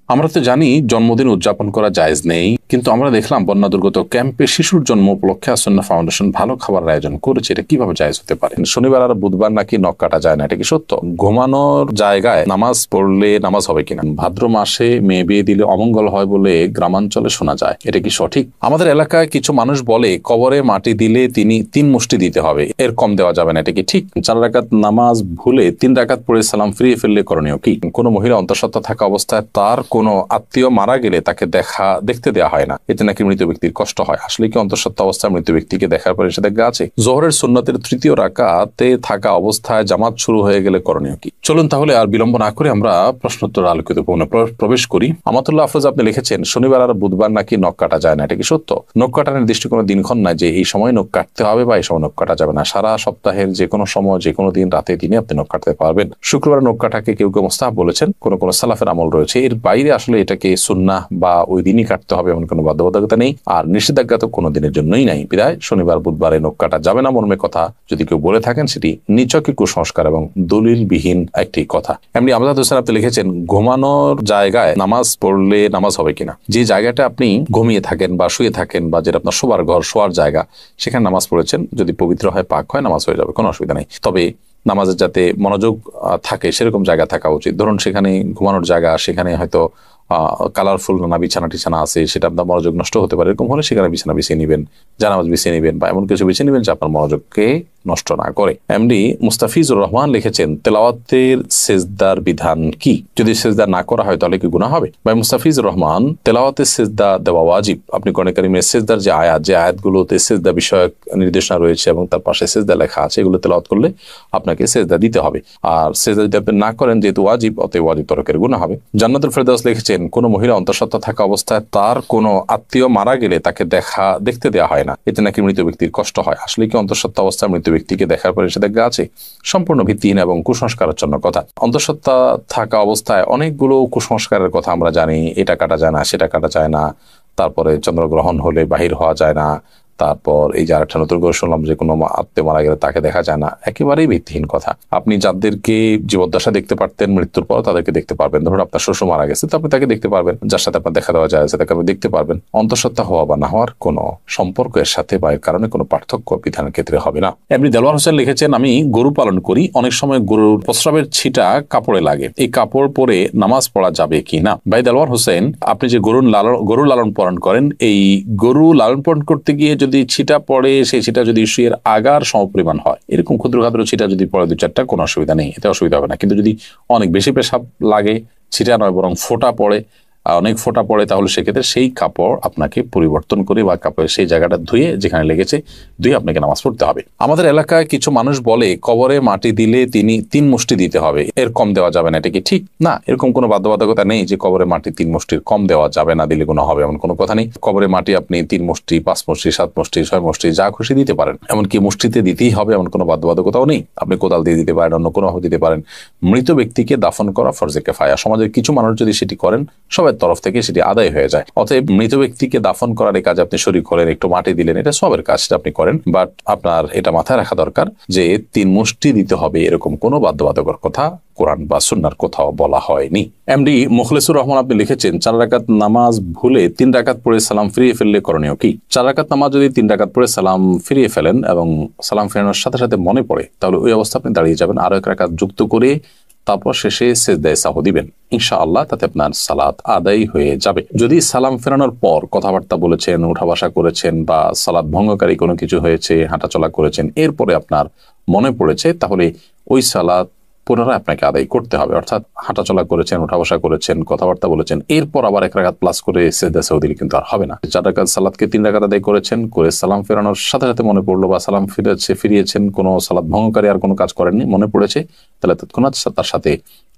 আমরা তো জানি জন্মদিন উদযাপন করা জায়েজ নেই, কিন্তু আমরা দেখলাম বন্যা দুর্গত ক্যাম্পে শিশুর জন্ম উপলক্ষে আসন্না ফাউন্ডেশন ভালো খাবার আয়োজন করেছে। এটা কিভাবে জায়েজ হতে পারে? শনিবার আর বুধবার নাকি নখ কাটা যায় না, এটা কি সত্য? ঘুমানোর জায়গায় নামাজ পড়লে নামাজ হবে কিনা? ভাদ্র মাসে মেয়ে বিয়ে দিলে অমঙ্গল হয় বলে গ্রামাঞ্চলে শোনা যায়, এটা কি সঠিক? আমাদের এলাকায় কিছু মানুষ বলে কবরে মাটি দিলে তিনি 3 মুষ্টি দিতে হবে, এর কম দেওয়া যাবে না, এটা কি ঠিক? 4 রাকাত নামাজ ভুলে 3 রাকাত পড়ে সালাম ফিরিয়ে ফেললে করণীয় কি? কোনো মহিলা অন্তঃসত্ত্বা থাকা অবস্থায় তার কোনো আত্মীয় মারা গেলে তাকে দেখতে দেওয়া হয় না, এতে নাকি মৃত ব্যক্তির কষ্ট হয়। আসলে কি অন্তঃসত্ত্বা অবস্থায় মৃত ব্যক্তিকে দেখার পরে নিষেধাজ্ঞা আছে? জোহরের সুন্নতের 3য় রাকাতে থাকা অবস্থায় জামাত শুরু হয়ে গেলে করণীয় কি? চলুন তাহলে আর বিলম্ব না করে আমরা প্রশ্নোত্তর আলোকিত প্রবেশ করি। আমাতুল্লাহ আফরোজ আপনি লিখেছেন, শনিবার আর বুধবার নাকি নখ কাটা যায় না, এটা কি সত্য? নখ কাটার নির্দিষ্ট কোনো দিনক্ষণ নাই যে এই সময় নখ কাটতে হবে বা এই সময় নখ কাটা যাবে না। সারা সপ্তাহের যে কোনো সময় যে কোনো দিন রাতে দিনে আপনি নখ কাটতে পারবেন। শুক্রবার নখ কাটাকে কেউ কেউ মুস্তাহাব বলেছেন, কোন সালাফের আমল রয়েছে। এর বাইরে আসলে এটাকে সুন্নাহ বা ওই দিনই কাটতে হবে এমন কোনো বাধ্যবাধকতা নেই, আর নিষেধাজ্ঞা তো কোনো দিনের জন্যই নাই। বিদায় শনিবার বুধবারে নখ কাটা যাবে না মর্মে কথা যদি কেউ বলে থাকেন, সেটি নিছকই কুসংস্কার এবং দলিলবিহীন একটি কথা। এমনি আমজাদ হোসেন আপনি লিখেছেন, ঘুমানোর জায়গায় নামাজ পড়লে নামাজ হবে কিনা? যে জায়গাটা আপনি ঘুমিয়ে থাকেন বা শুয়ে থাকেন বা যেটা আপনার শোবার ঘর, শোয়ার জায়গা, সেখানে নামাজ পড়েছেন, যদি পবিত্র হয়, পাক হয়, নামাজ হয়ে যাবে, কোনো অসুবিধা নেই। তবে নামাজের যাতে মনোযোগ থাকে সেরকম জায়গা থাকা উচিত। ধরুন সেখানে ঘুমানোর জায়গা, সেখানে হয়তো কালারফুল না বিছানা টিছানা আছে, সেটা আপনার মনোযোগ নষ্ট হতে পারে। এরকম হলে সেখানে বিছানা বিছিয়ে নেবেন, জানামাজ বিছিয়ে নেবেন, বা এমন কিছু বিছিয়ে নেবেন যে আপনার মনোযোগকে নষ্ট না করে। এমডি মুস্তাফিজুর রহমান লিখেছেন, তেলাওয়াতের সেজদার বিধান কি? যদি সেজদা না করা হয় তাহলে কি গুনাহ হবে? ভাই মুস্তাফিজুর রহমান, তেলাওয়াতের সেজদা দেওয়া ওয়াজিব। আপনি কোরআন কারীমের সেজদার যে আয়াতগুলোতে সেজদা বিষয়ক নির্দেশনা রয়েছে এবং তার পাশে সেজদা লেখা আছে, এগুলো তেলাওয়াত করলে আপনাকে সেজদা দিতে হবে। আর সেজদা যদি আপনি না করেন, যেহেতু ওয়াজিব, অতএব ওয়াজিব তরকের গুনাহ হবে। জান্নাতুল ফেরদাউস লিখেছেন, কোনো মহিলা অন্তঃসত্ত্বা থাকা অবস্থায় তার কোনো আত্মীয় মারা গেলে তাকে দেখতে দেওয়া হয় না, এতে নাকি মৃত ব্যক্তির কষ্ট হয়। আসলে কি অন্তঃসত্ত্বা অবস্থায় মৃত ব্যক্তিকে দেখার পরে নিষেধাজ্ঞা আছে? সম্পূর্ণ ভিত্তিহীন এবং কুসংস্কারাচ্ছন্ন কথা। অন্তঃসত্ত্বা থাকা অবস্থায় অনেকগুলো কুসংস্কারের কথা আমরা জানি। এটা কাটা যায় না, সেটা কাটা যায় না, তারপরে চন্দ্রগ্রহণ হলে বাহির হওয়া যায় না, তারপর এই যে আরেকটা নতুন করে শুনলাম যে কোনো আত্মীয় মারা গেলে তাকে দেখা যায় না। একেবারেই ভিত্তিহীন কথা। আপনি যাদেরকে জীবদ্দশা দেখতে পারতেন, মৃত্যুর পর তাদেরকে দেখতে পারবেন। ধরুন আপনার শ্বশুর মারা গেছে, তো আপনি তাকে দেখতে পারবেন। যার সাথে আপনার দেখা দেওয়া যায় তাকে আপনি দেখতে পারবেন। অন্তঃসত্ত্বা হওয়া বা না হওয়ার কোনো সম্পর্ক এর সাথে বা এর কারণে কোনো পার্থক্য বিধানের ক্ষেত্রে হবে না। এমনি দেলোয়ার হোসেন লিখেছেন, আমি গরু পালন করি, অনেক সময় গরুর প্রস্রাবের ছিটা কাপড়ে লাগে, এই কাপড় পরে নামাজ পড়া যাবে কি না? ভাই দেলোয়ার হোসেন, আপনি যে গরু লালন পালন করেন, এই গরু লালন পালন করতে গিয়ে যদি ছিটা পড়ে, সেই ছিটা যদি শুয়ের আগার সমপরিমাণ হয়, এরকম ক্ষুদ্র ক্ষুদ্র ছিটা যদি পড়ে 2-4টা, কোনো অসুবিধা নেই, এতে অসুবিধা হবে না। কিন্তু যদি অনেক বেশি পেশাব লাগে, ছিটা নয় বরং ফোঁটা পড়ে, অনেক ফোঁটা পড়ে, তাহলে সেক্ষেত্রে সেই কাপড় আপনাকে পরিবর্তন করে বা কাপড়ের সেই জায়গাটা ধুয়ে, যেখানে লেগেছে ধুয়ে আপনাকে নামাজ পড়তে হবে। আমাদের এলাকায় কিছু মানুষ বলে কবরে মাটি দিলে তিনি 3 মুষ্টি দিতে হবে, এর কম দেওয়া যাবে না, এটা কি ঠিক? না, এরকম কোনো বাধ্যবাধকতা নেই যে কবরে মাটি 3 মুষ্টির কম দেওয়া যাবে না, দিলে কোনো হবে এমন কোনো কথা নেই। কবরে মাটি আপনি 3 মুষ্টি, 5 মুষ্টি, 7 মুষ্টি, 6 মুষ্টি, যা খুশি দিতে পারেন। এমনকি মুষ্টিতে দিতেই হবে এমন কোনো বাধ্যবাধকতাও নেই। আপনি কোদাল দিয়ে দিতে পারেন, অন্য কোনোভাবে দিতে পারেন। মৃত ব্যক্তিকে দাফন করা ফরজে কিফায়া। সমাজের কিছু মানুষ যদি সেটি করেন, সবার তরফ থেকে সেটি আদায় হয়ে যায়। অতএব মৃত ব্যক্তিকে দাফন করার এই কাজ আপনি শরীক হলেন, একটু মাটি দিলেন, এটা সবের কাজ, সেটা আপনি করেন। বাট আপনার এটা মাথায় রাখা দরকার যে 3 মুষ্টি দিতে হবে, এরকম কোনো বাধ্যবাধকতার কথা কোরআন বা সুন্নাহর কোথাও বলা হয়নি। এমডি মুখলেসুর রহমান আপনি লিখেছেন, 4 রাকাত নামাজ ভুলে 3 রাকাত পড়ে সালাম ফিরিয়ে ফেললে করণীয় কি? 4 রাকাত নামাজ যদি 3 রাকাত পড়ে সালাম ফিরিয়ে ফেলেন এবং সালাম ফেরানোর সাথে সাথে মনে পড়ে, তাহলে ওই অবস্থা আপনি দাঁড়িয়ে যাবেন, আরো 1 রাকাত যুক্ত করে তারপর শেষে সেজদায়ে সাহু দিবেন। ইনশাআল্লাহ তাতে আপনার সালাত আদায় হয়ে যাবে। যদি সালাম ফেরানোর পর কথাবার্তা বলেছেন, উঠা বসা করেছেন, বা সালাত ভঙ্গকারী কোনো কিছু হয়েছে, হাঁটাচলা করেছেন, এরপরে আপনার মনে পড়েছে, তাহলে ওই সালাত পুনরায় আপনাকে আদায় করতে হবে। অর্থাৎ হাঁটাচলা করেছেন, উঠা বসা করেছেন, কথাবার্তা বলেছেন, এরপর আবার 1 রাকাত প্লাস করে সেজদায়ে সাহু দিলে কিন্তু আর হবে না। 4 রাকাত সালাতকে 3 রাকাত আদায় করেছেন, করে সালাম ফেরানোর সাথে সাথে মনে পড়লো, বা সালাম ফিরিয়েছেন, কোনো সালাত ভঙ্গকারী আর কোনো কাজ করেননি, মনে পড়েছে, তাহলে তৎক্ষণাৎ তার সাথে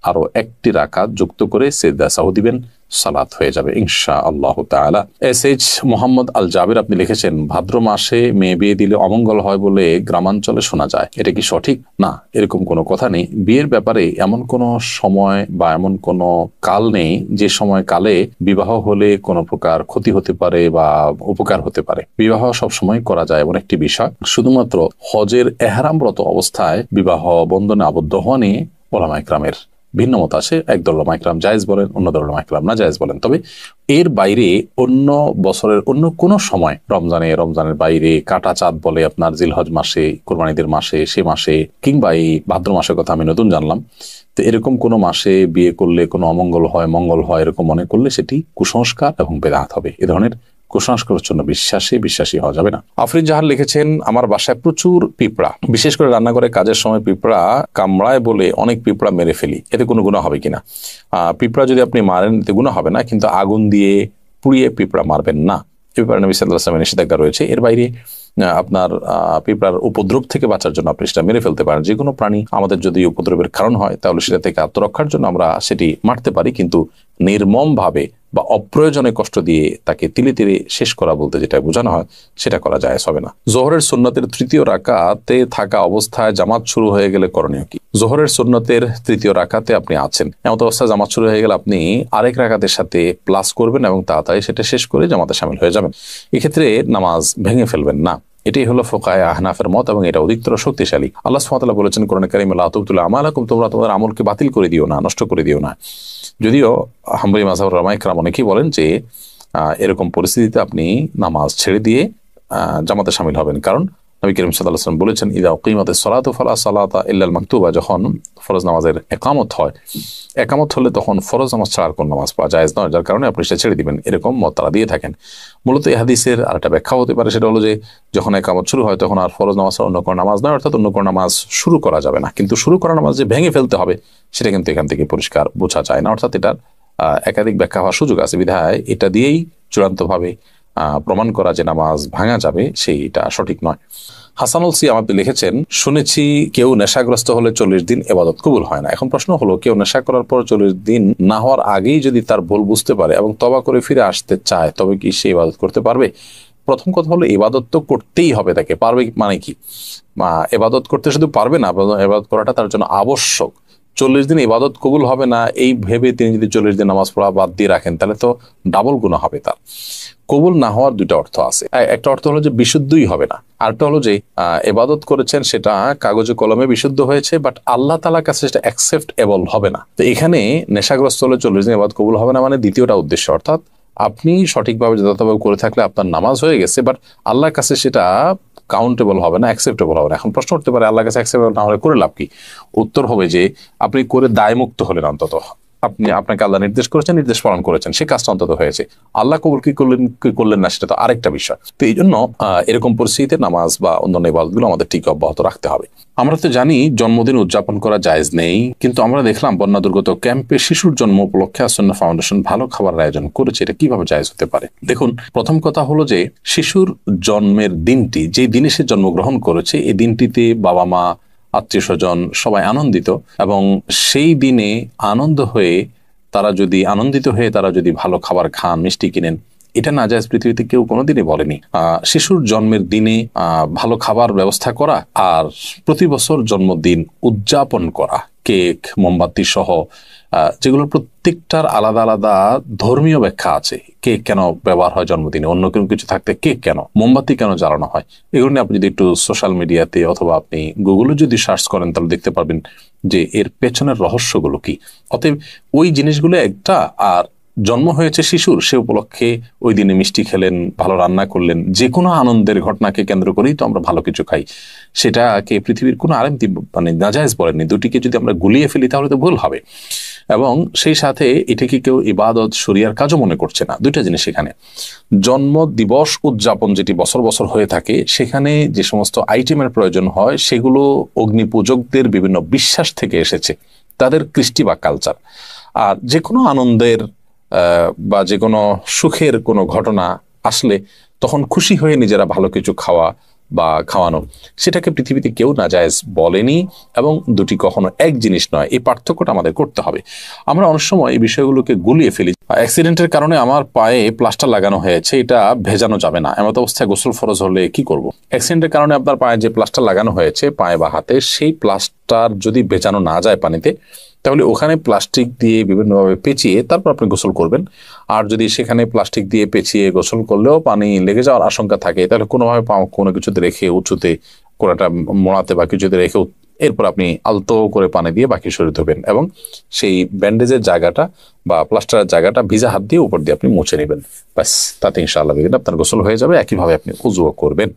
আরো 1টি রাকাত যুক্ত করে সেজদায়ে সাহু দিবেন, সালাত হয়ে যাবে ইনশাআল্লাহ তাআলা। এসএইচ মোহাম্মদ আল জাবির আপনি লিখেছেন, ভাদ্র মাসে মেয়ে বিয়ে দিলে অমঙ্গল হয় বলে গ্রামাঞ্চলে শোনা যায়, এটা কি সঠিক? না, এরকম কোনো কথা নেই। বিয়ের ব্যাপারে এমন কোনো সময় বা এমন কোনো কাল নেই যে সময় কালে বিবাহ হলে কোনো প্রকার ক্ষতি হতে পারে বা উপকার হতে পারে। বিবাহ সব সময় করা যায় এমন একটি বিষয়। শুধুমাত্র হজের এহরামরত অবস্থায় বিবাহ বন্ধনে আবদ্ধ হওয়া নিয়ে উলামায়ে কেরামের ভিন্ন মত আছে, একদল উলামা ইকরাম জায়েজ বলেন, অন্য দল উলামা ইকরাম না জায়েজ বলেন। তবে এর বাইরে অন্য বছরের অন্য কোনো সময়, রমজানের বাইরে, কাটা চাঁদ বলে আপনার জিলহজ মাসে, কোরবানিদের মাসে, সে মাসে, কিংবা এই ভাদ্র মাসের কথা আমি নতুন জানলাম, তো এরকম কোনো মাসে বিয়ে করলে কোনো অমঙ্গল হয়, মঙ্গল হয়, এরকম মনে করলে সেটি কুসংস্কার এবং বেদাত হবে। এ ধরনের কুসংস্কারের জন্য বিশ্বাসী হওয়া যাবে না। আফরিন জাহান লিখেছেন, আমার বাসায় প্রচুর পিঁপড়া, বিশেষ করে রান্নাঘরে কাজের সময় পিঁপড়া কামড়ায় বলে অনেক পিঁপড়া মেরে ফেলি, এতে কোনো গুনাহ হবে কিনা? পিঁপড়া যদি আপনি মারেন এতে গুনাহ হবে না, কিন্তু আগুন দিয়ে পুড়িয়ে পিঁপড়া মারবেন না, এ ব্যাপারে নবী সাল্লাল্লাহু আলাইহি ওয়াসাল্লামের নিষেধাজ্ঞা রয়েছে। এর বাইরে আপনার পিঁপড়ার উপদ্রব থেকে বাঁচার জন্য আপনি সেটা মেরে ফেলতে পারেন। যে কোনো প্রাণী আমাদের যদি উপদ্রবের কারণ হয় তাহলে সেটা থেকে আত্মরক্ষার জন্য আমরা সেটি মারতে পারি, কিন্তু নির্মম ভাবে বা অপ্রয়োজনে কষ্ট দিয়ে তাকে তিলে তিলে শেষ করা বলতে যেটা বোঝানো হয় সেটা করা জায়েজ হবে না। জোহরের সুন্নতের তৃতীয় রাকাতে থাকা অবস্থায় জামাত শুরু হয়ে গেলে করণীয় কি? জোহরের সুন্নতের তৃতীয় রাকাতে আপনি আছেন, এমন অবস্থায় জামাত শুরু হয়ে গেলে আপনি আরেক রাকাতের সাথে প্লাস করবেন এবং তাড়াতাড়ি সেটা শেষ করে জামাতে শামিল হয়ে যাবেন। এক্ষেত্রে নামাজ ভেঙে ফেলবেন না। এটাই হলো ফুকাহায়ে আহনাফের মত এবং এটা অধিকতর শক্তিশালী। আল্লাহ সুবহানাহু ওয়া তাআলা বলেছেন কোরআনে কারিমে, লা তুবতিলু আমালাকুম, তোমরা তোমাদের আমলকে বাতিল করে দিও না, নষ্ট করে দিও না। যদিও হাম্বলী মাযহাবের উলামা ইকরাম অনেকেই বলেন যে এরকম পরিস্থিতিতে আপনি নামাজ ছেড়ে দিয়ে জামাতে শামিল হবেন, কারণ নবী করিম সাল্লাল্লাহু আলাইহি ওয়াসাল্লাম বলেছেন, ইযা উকিমাতিস সালাতু ফালা সালাতা ইল্লাল মাকতুবা, যখন ফরজ নামাজের একামত হয়, একামত হলে তখন ফরজ নামাজ ছাড়ার কোন নামাজ পড়া জায়েজ নয়, যার কারণে আপনি সেটা ছেড়ে দিবেন, এরকম মত তারা দিয়ে থাকেন। মূলত এই হাদিসের আরেকটা ব্যাখ্যা হতে পারে, সেটা হলো যে যখন একামত শুরু হয় তখন আর ফরজ নামাজ অন্য কোনো নামাজ নয়, অর্থাৎ অন্য কোনো নামাজ শুরু করা যাবে না, কিন্তু শুরু করা নামাজ যে ভেঙে ফেলতে হবে সেটা কিন্তু এখান থেকে পরিষ্কার বোঝা যায় না, অর্থাৎ এটার একাধিক ব্যাখ্যা হওয়ার সুযোগ আছে, বিধায় এটা দিয়েই চূড়ান্তভাবে প্রমাণ করা যে নামাজ ভাঙা যাবে সেইটা সঠিক নয়। হাসানুল সিয়াম আপনি লিখেছেন, শুনেছি কেউ নেশাগ্রস্ত হলে 40 দিন ইবাদত কবুল হয় না। এখন প্রশ্ন হলো, কেউ নেশা করার পর 40 দিন না হওয়ার আগেই যদি তার ভুল বুঝতে পারে এবং তওবা করে ফিরে আসতে চায়, তবে কি সে ইবাদত করতে পারবে? প্রথম কথা হলো, ইবাদত তো করতেই হবে তাকে। পারবে মানে কি? ইবাদত করতে শুধু পারবে না, ইবাদত করাটা তার জন্য আবশ্যক। 40 দিন ইবাদত কবুল হবে না এই ভেবে তিনি যদি 40 দিন নামাজ পড়া বাদ দিয়ে রাখেন তাহলে তো ডাবল গুনাহ হবে তার। কবুল না হওয়ার দুইটা অর্থ আছে, একটা অর্থ হলো যে বিশুদ্ধই হবে না, আরেকটা হলো যে ইবাদত করেছেন সেটা কাগজে কলমে বিশুদ্ধ হয়েছে, বাট আল্লাহ তাআলার কাছে সেটা অ্যাকসেপ্টেবল হবে না। তো এখানে নেশাগ্রস্ত হলে 40 দিন ইবাদত কবুল হবে না মানে দ্বিতীয়টা উদ্দেশ্য, অর্থাৎ আপনি সঠিকভাবে যথাযথভাবে করে থাকলে আপনার নামাজ হয়ে গেছে, বাট আল্লাহর কাছে সেটা কাউন্টেবল হবে না, অ্যাকসেপ্টেবল হবে না। এখন প্রশ্ন উঠতে পারে, আল্লাহর কাছে অ্যাকসেপ্টেবল না হলে করে লাভ কি? উত্তর হবে যে আপনি করে দায়মুক্ত হলেন, অন্তত আপনাকে আল্লাহ নির্দেশ করেছেন, নির্দেশ পালন করেছেন, সে কাজটা অন্তত হয়েছে। আল্লাহ কবুল কি করলেন না সেটা তো আরেকটা বিষয়। তো এই জন্য এরকম পরিস্থিতিতে নামাজ বা অন্যান্য ইবাদতগুলো আমাদের ঠিক অব্যাহত রাখতে হবে। আমরা তো জানি জন্মদিন উদযাপন করা জায়েজ নেই, কিন্তু আমরা দেখলাম বন্যা দুর্গত ক্যাম্পে শিশুর জন্ম উপলক্ষে আসন্না ফাউন্ডেশন ভালো খাবারের আয়োজন করেছে। এটা কিভাবে জায়েজ হতে পারে? দেখুন, প্রথম কথা হলো যে শিশুর জন্মের দিনটি, যে দিনে সে জন্মগ্রহণ করেছে, এই দিনটিতে বাবা মা, আত্মীয় স্বজন সবাই আনন্দিত, এবং সেই দিনে আনন্দিত হয়ে তারা যদি ভালো খাবার খান, মিষ্টি কিনেন, এটা না জায়েজ পৃথিবীতে কেউ কোনোদিনই বলেনি। শিশুর জন্মের দিনে ভালো খাবার ব্যবস্থা করা আর প্রতি বছর জন্মদিন উদযাপন করা, কেক, মোমবাতি সহ, যেগুলোর প্রত্যেকটার আলাদা আলাদা ধর্মীয় ব্যাখ্যা আছে। কেক কেন ব্যবহার হয় জন্মদিনে, অন্য কোনো কিছু থাকতে কেক কেন, মোমবাতি কেন জ্বালানো হয়, এগুলো নিয়ে আপনি যদি একটু সোশ্যাল মিডিয়াতে অথবা আপনি গুগলে যদি সার্চ করেন তাহলে দেখতে পারবেন যে এর পেছনের রহস্যগুলো কি। অতএব ওই জিনিসগুলো একটা, আর জন্ম হয়েছে শিশুর, সে উপলক্ষে ওই দিনে মিষ্টি খেলেন, ভালো রান্না করলেন, যে কোনো আনন্দের ঘটনাকে কেন্দ্র করেই তো আমরা ভালো কিছু খাই, সেটাকে পৃথিবীর কোনো আলেম মানে নাজায়েজ বলেননি। দুটিকে যদি আমরা গুলিয়ে ফেলি তাহলে তো ভুল হবে, এবং সেই সাথে এটাকে কেউ ইবাদত শরিয়ার কাজও মনে করছে না। দুইটা জিনিস এখানে। জন্ম দিবস উদযাপন যেটি বছর বছর হয়ে থাকে, সেখানে যে সমস্ত আইটেমের প্রয়োজন হয় সেগুলো অগ্নি পূজকদের বিভিন্ন বিশ্বাস থেকে এসেছে, তাদের কৃষ্টি বা কালচার। আর যে কোনো আনন্দের বা যে কোনো সুখের কোনো ঘটনা আসলে তখন খুশি হয়ে নিজেরা ভালো কিছু খাওয়া বা খাওয়ানো, সেটাকে পৃথিবীতে কেউ নাজায়েজ বলেনি, এবং দুটি কখনো এক জিনিস নয়। এই পার্থক্যটা আমাদের করতে হবে। আমরা অনেক সময় এই বিষয়গুলোকে গুলিয়ে ফেলি। অ্যাক্সিডেন্টের কারণে আমার পায়ে প্লাস্টার লাগানো হয়েছে, এটা ভেজানো যাবে না, এমত অবস্থায় গোসল ফরজ হলে কি করব? অ্যাক্সিডেন্টের কারণে আপনার পায়ে যে প্লাস্টার লাগানো হয়েছে, পায়ে বা হাতে, সেই প্লাস্টার যদি ভেজানো না যায় পানিতে, তাহলে ওখানে প্লাস্টিক দিয়ে বিভিন্নভাবে পেঁচিয়ে তারপর আপনি গোসল করবেন। আর যদি সেখানে প্লাস্টিক দিয়ে পেঁচিয়ে গোসল করলেও পানি লেগে যাওয়ার আশঙ্কা থাকে, তাহলে কোনোভাবে কোনো কিছুতে রেখে উঁচুতে কোনোটা মোড়াতে বা কিছুতে রেখে এরপর আপনি আলতো করে পানি দিয়ে বাকি শরীর ধোবেন এবং সেই ব্যান্ডেজের জায়গাটা বা প্লাস্টারের জায়গাটা ভিজা হাত দিয়ে উপর দিয়ে আপনি মুছে নেবেন। ব্যাস, তাতে ইনশাআল্লাহ আপনার গোসল হয়ে যাবে। একইভাবে আপনি উযুও করবেন।